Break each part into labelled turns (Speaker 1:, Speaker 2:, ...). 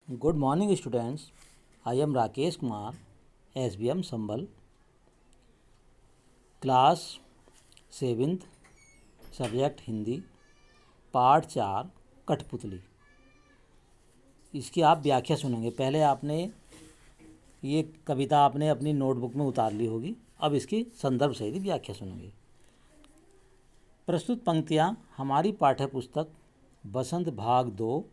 Speaker 1: Good morning students. I am Rakesh Kumar, SBM Sambal, class 7th, subject Hindi, part 4 कठपुतली। इसकी आप व्याख्या सुनेंगे। पहले आपने ये कविता आपने अपनी नोटबुक में उतार ली होगी, अब इसकी संदर्भ सहित व्याख्या सुनेंगे। प्रस्तुत पंक्तियाँ हमारी पाठ्य पुस्तक बसंत भाग 2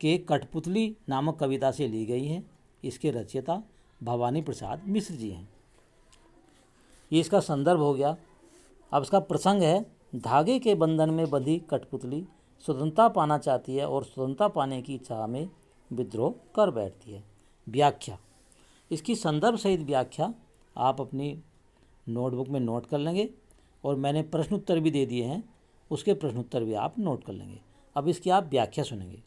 Speaker 1: के कठपुतली नामक कविता से ली गई हैं। इसके रचयिता भवानी प्रसाद मिश्र जी हैं। ये इसका संदर्भ हो गया। अब इसका प्रसंग है, धागे के बंधन में बंधी कठपुतली स्वतंत्रता पाना चाहती है और स्वतंत्रता पाने की इच्छा में विद्रोह कर बैठती है। व्याख्या, इसकी संदर्भ सहित व्याख्या आप अपनी नोटबुक में नोट कर लेंगे और मैंने प्रश्न उत्तर भी दे दिए हैं, उसके प्रश्न उत्तर भी आप नोट कर लेंगे। अब इसकी आप व्याख्या सुनेंगे।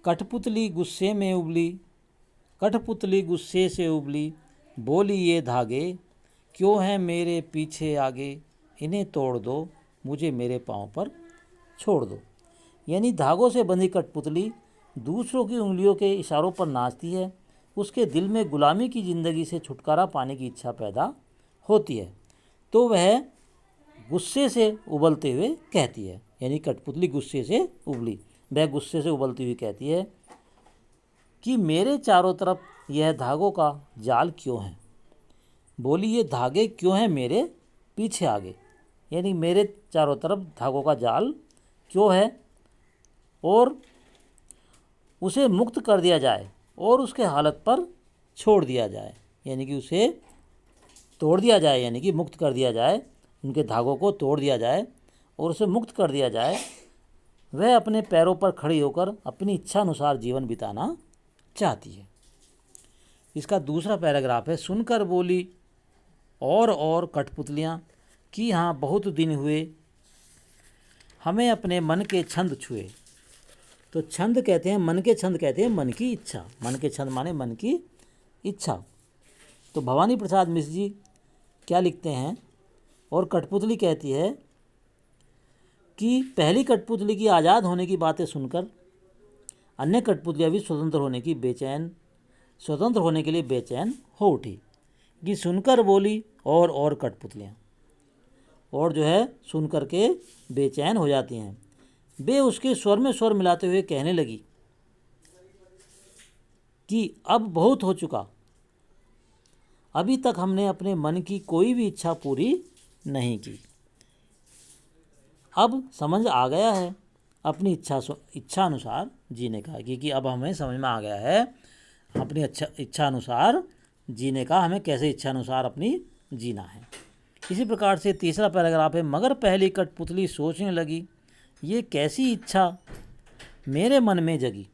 Speaker 1: कठपुतली गुस्से में उबली, कठपुतली गुस्से से उबली, बोली ये धागे क्यों हैं मेरे पीछे आगे, इन्हें तोड़ दो मुझे मेरे पाँव पर छोड़ दो। यानी धागों से बंधी कठपुतली दूसरों की उंगलियों के इशारों पर नाचती है। उसके दिल में गुलामी की ज़िंदगी से छुटकारा पाने की इच्छा पैदा होती है, तो वह गुस्से से उबलते हुए कहती है, यानी कठपुतली गुस्से से उबली, वह गुस्से से उबलती हुई कहती है कि मेरे चारों तरफ यह धागों का जाल क्यों है। बोली ये धागे क्यों हैं मेरे पीछे आगे, यानी मेरे चारों तरफ धागों का जाल क्यों है, और उसे मुक्त कर दिया जाए और उसके हालत पर छोड़ दिया जाए, यानी कि उसे तोड़ दिया जाए, यानी कि मुक्त कर दिया जाए, उनके धागों को तोड़ दिया जाए और उसे मुक्त कर दिया जाए। वह अपने पैरों पर खड़ी होकर अपनी इच्छा अनुसार जीवन बिताना चाहती है। इसका दूसरा पैराग्राफ है, सुनकर बोली और कठपुतलियाँ कि हाँ बहुत दिन हुए हमें अपने मन के छंद छुए। तो छंद कहते हैं, मन के छंद कहते हैं मन की इच्छा, मन के छंद माने मन की इच्छा। तो भवानी प्रसाद मिश्र जी क्या लिखते हैं, और कठपुतली कहती है कि पहली कठपुतली की आज़ाद होने की बातें सुनकर अन्य कठपुतलियाँ भी स्वतंत्र होने के लिए बेचैन हो उठी। कि सुनकर बोली और कठपुतलियाँ, और जो है सुन कर के बेचैन हो जाती हैं। वे उसके स्वर में स्वर मिलाते हुए कहने लगी कि अब बहुत हो चुका, अभी तक हमने अपने मन की कोई भी इच्छा पूरी नहीं की। अब समझ आ गया है अपनी इच्छा अनुसार जीने का, क्योंकि अब हमें समझ में आ गया है अपनी इच्छा अनुसार जीने का, हमें कैसे इच्छा अनुसार अपनी जीना है। इसी प्रकार से तीसरा पैराग्राफ है, मगर पहली कठपुतली सोचने लगी ये कैसी इच्छा मेरे मन में जगी।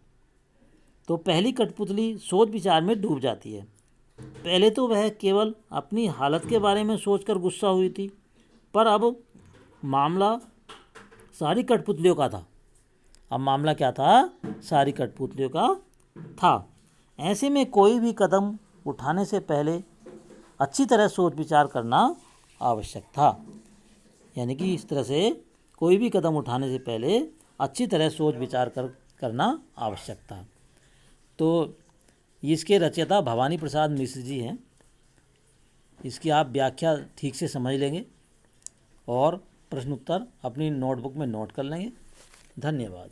Speaker 1: तो पहली कठपुतली सोच विचार में डूब जाती है। पहले तो वह केवल अपनी हालत के बारे में सोचकर गुस्सा हुई थी, पर अब मामला सारी कठपुतलियों का था। अब मामला क्या था, सारी कठपुतलियों का था। ऐसे में कोई भी कदम उठाने से पहले अच्छी तरह सोच विचार करना आवश्यक था। यानी कि इस तरह से कोई भी कदम उठाने से पहले अच्छी तरह सोच विचार करना आवश्यक था। तो इसके रचयिता भवानी प्रसाद मिश्र जी हैं। इसकी आप व्याख्या ठीक से समझ लेंगे और प्रश्न उत्तर अपनी नोटबुक में नोट कर लेंगे। धन्यवाद।